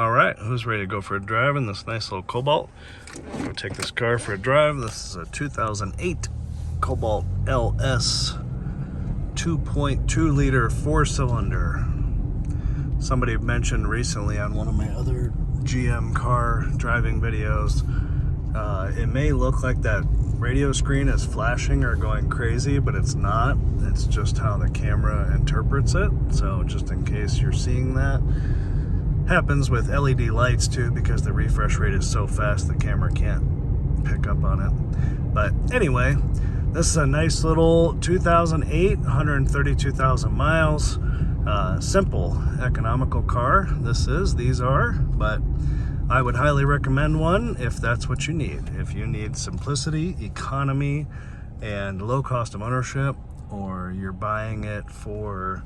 All right, who's ready to go for a drive in this nice little Cobalt? Go take this car for a drive. This is a 2008 Cobalt LS 2.2 liter 4-cylinder. Somebody mentioned recently on one of my other GM car driving videos, it may look like that radio screen is flashing or going crazy, but it's not. It's just how the camera interprets it. So just in case you're seeing that. Happens with LED lights too, because the refresh rate is so fast the camera can't pick up on it. But anyway, this is a nice little 2008, 132,000 miles, simple, economical car. These are, but I would highly recommend one if that's what you need. If you need simplicity, economy, and low cost of ownership, or you're buying it for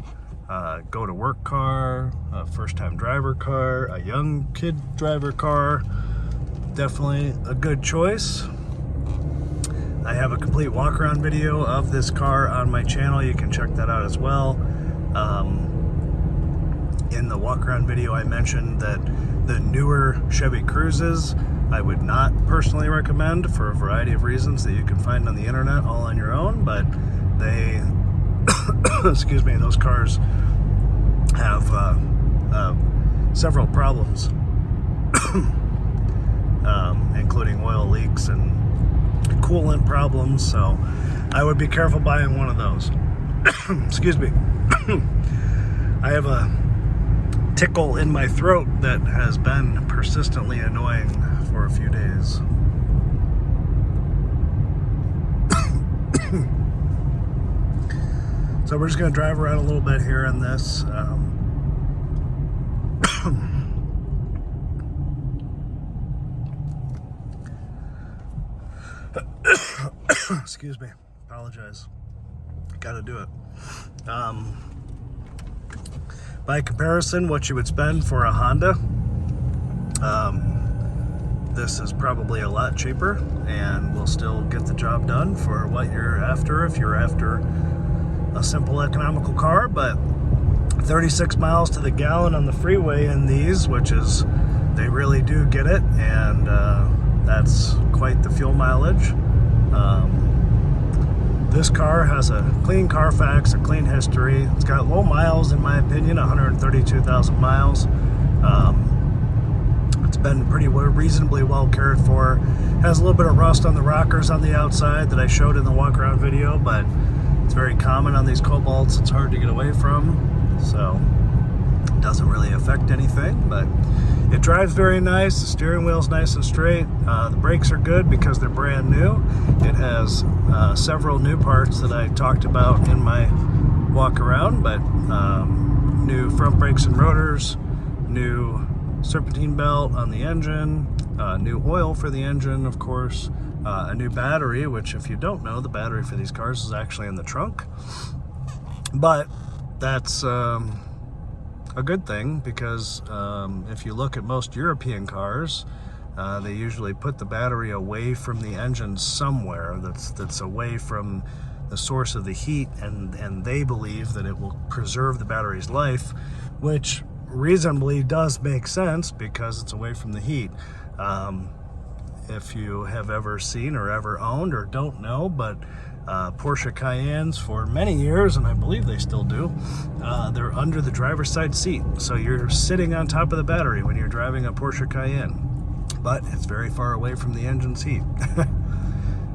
go-to-work car, a first-time driver car, a young kid driver car, definitely a good choice. I have a complete walk-around video of this car on my channel. You can check that out as well. In the walk-around video, I mentioned that the newer Chevy Cruzes I would not personally recommend for a variety of reasons that you can find on the internet all on your own, but they excuse me, those cars have several problems, including oil leaks and coolant problems, so I would be careful buying one of those. Excuse me. I have a tickle in my throat that has been persistently annoying for a few days. So we're just going to drive around a little bit here in this. Excuse me. Apologize. Got to do it. By comparison, what you would spend for a Honda, this is probably a lot cheaper and will still get the job done for what you're after if you're after a simple economical car. But 36 miles to the gallon on the freeway in these, which is, they really do get it, and that's quite the fuel mileage. This car has a clean Carfax, a clean history. It's got low miles in my opinion, 132,000 miles. It's been pretty reasonably well cared for. Has a little bit of rust on the rockers on the outside that I showed in the walk around video, but it's very common on these Cobalts. It's hard to get away from, so it doesn't really affect anything, but it drives very nice. The steering wheel's nice and straight. The brakes are good because they're brand new. It has several new parts that I talked about in my walk around, but new front brakes and rotors, new serpentine belt on the engine, new oil for the engine, of course, a new battery, which if you don't know, the battery for these cars is actually in the trunk. But that's a good thing, because if you look at most European cars, they usually put the battery away from the engine somewhere that's away from the source of the heat, and they believe that it will preserve the battery's life, which reasonably does make sense because it's away from the heat. If you have ever seen or ever owned or don't know, but Porsche Cayennes for many years, and I believe they still do, they're under the driver's side seat. So you're sitting on top of the battery when you're driving a Porsche Cayenne. But it's very far away from the engine's heat.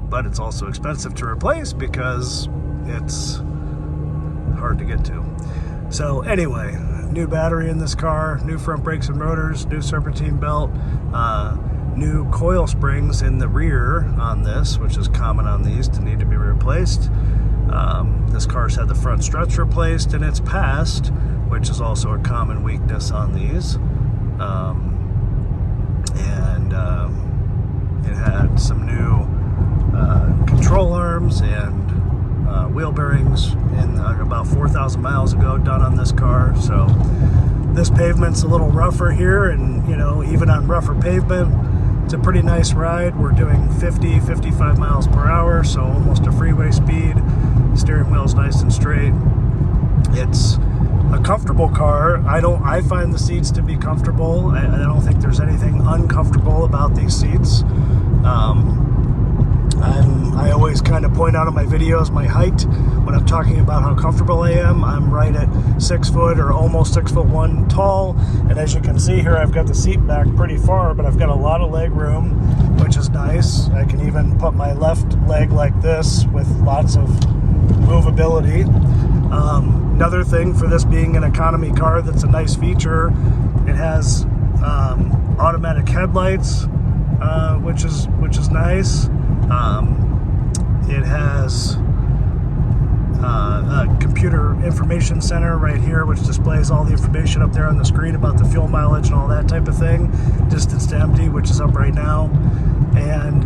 But it's also expensive to replace because it's hard to get to. So anyway, new battery in this car, new front brakes and rotors, new serpentine belt, new coil springs in the rear on this, which is common on these to need to be replaced. This car's had the front struts replaced in its past, which is also a common weakness on these. It had some new control arms and wheel bearings in about 4,000 miles ago done on this car. So this pavement's a little rougher here, and you know, even on rougher pavement, it's a pretty nice ride. We're doing 50, 55 miles per hour, so almost a freeway speed. Steering wheel's nice and straight. It's a comfortable car. I find the seats to be comfortable. I don't think there's anything uncomfortable about these seats. I always kind of point out in my videos my height when I'm talking about how comfortable I am. I'm right at 6 foot or almost 6'1" tall, and as you can see here, I've got the seat back pretty far, but I've got a lot of leg room, which is nice. I can even put my left leg like this with lots of movability. Another thing for this being an economy car that's a nice feature, it has automatic headlights, which is nice. It has a computer information center right here, which displays all the information up there on the screen about the fuel mileage and all that type of thing. Distance to empty, which is up right now. And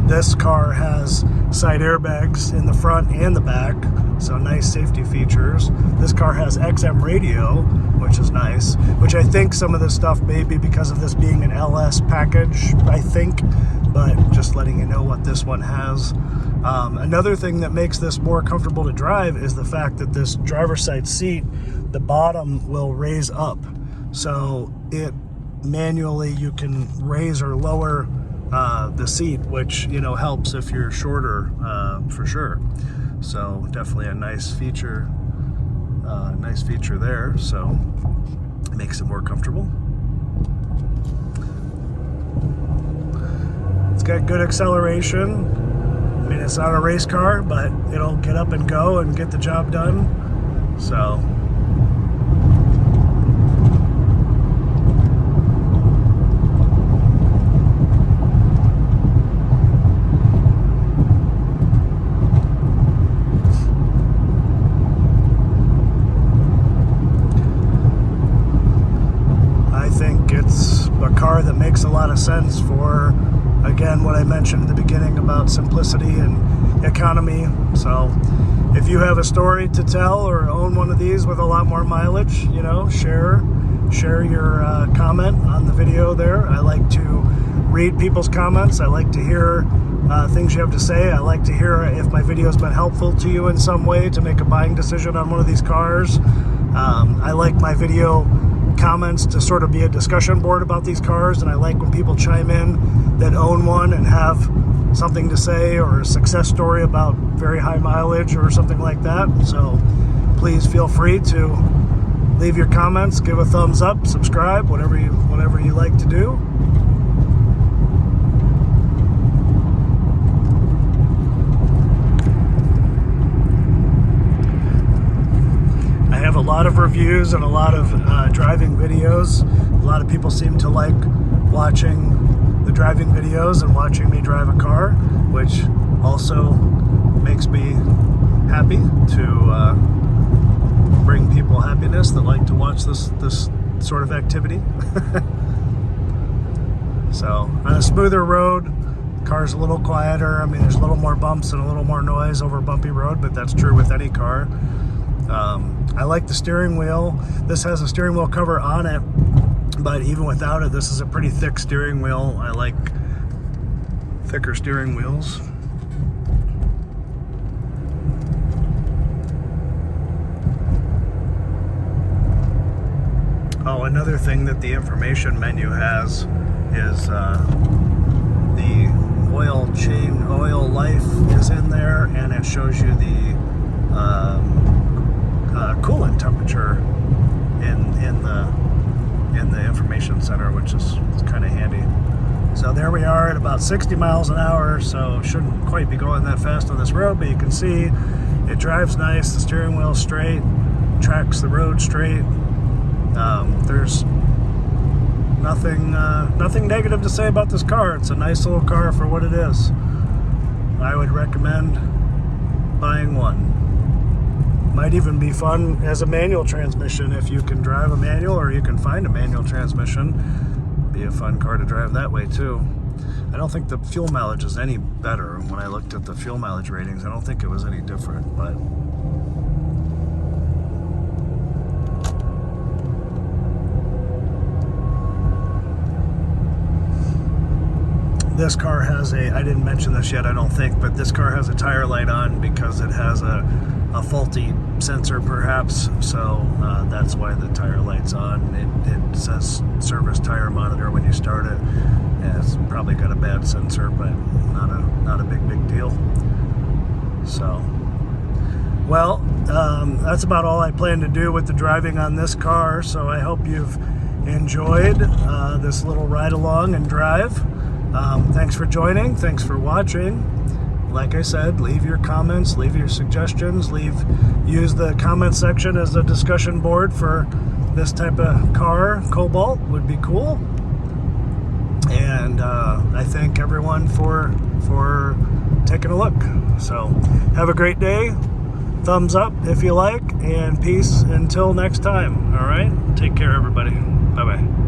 this car has side airbags in the front and the back, so nice safety features. This car has XM radio, which is nice, which I think some of this stuff may be because of this being an LS package, I think, but just letting you know what this one has. Another thing that makes this more comfortable to drive is the fact that this driver's side seat, the bottom will raise up. So it manually, you can raise or lower the seat, which, you know, helps if you're shorter, for sure. So definitely a nice feature there. So it makes it more comfortable. It's got good acceleration. I mean, it's not a race car, but it'll get up and go and get the job done. So I think it's a car that makes a lot of sense for, again, what I mentioned at the beginning about simplicity and economy. So if you have a story to tell or own one of these with a lot more mileage, you know, share your comment on the video there. I like to read people's comments. I like to hear things you have to say. I like to hear if my video has been helpful to you in some way to make a buying decision on one of these cars. I like my video comments to sort of be a discussion board about these cars, and I like when people chime in that own one and have something to say or a success story about very high mileage or something like that. So please feel free to leave your comments, give a thumbs up, subscribe, whatever you like to do. I have a lot of reviews and a lot of driving videos. A lot of people seem to like watching the driving videos and watching me drive a car, which also makes me happy to bring people happiness that like to watch this sort of activity. So on a smoother road, the car's a little quieter. I mean, there's a little more bumps and a little more noise over a bumpy road, but that's true with any car. I like the steering wheel. This has a steering wheel cover on it, but even without it, this is a pretty thick steering wheel. I like thicker steering wheels. Oh, another thing that the information menu has is the oil life is in there, and it shows you the coolant temperature in the information center, which is kind of handy. So there we are at about 60 miles an hour, so shouldn't quite be going that fast on this road, but you can see it drives nice. The steering wheel's straight, tracks the road straight. There's nothing negative to say about this car. It's a nice little car for what it is. I would recommend buying one. Might even be fun as a manual transmission if you can drive a manual, or you can find a manual transmission. Be a fun car to drive that way too. I don't think the fuel mileage is any better. When I looked at the fuel mileage ratings, I don't think it was any different, but this car has I didn't mention this yet, I don't think, but this car has a tire light on because it has a faulty sensor perhaps, so that's why the tire light's on. It says service tire monitor when you start it. Yeah, it's probably got a bad sensor, but not a big deal. So, well, that's about all I plan to do with the driving on this car, so I hope you've enjoyed this little ride along and drive. Thanks for joining, thanks for watching. Like I said, leave your comments, leave your suggestions, use the comment section as a discussion board for this type of car. Cobalt would be cool. And I thank everyone for taking a look. So have a great day. Thumbs up if you like, and peace until next time. All right, take care, everybody. Bye-bye.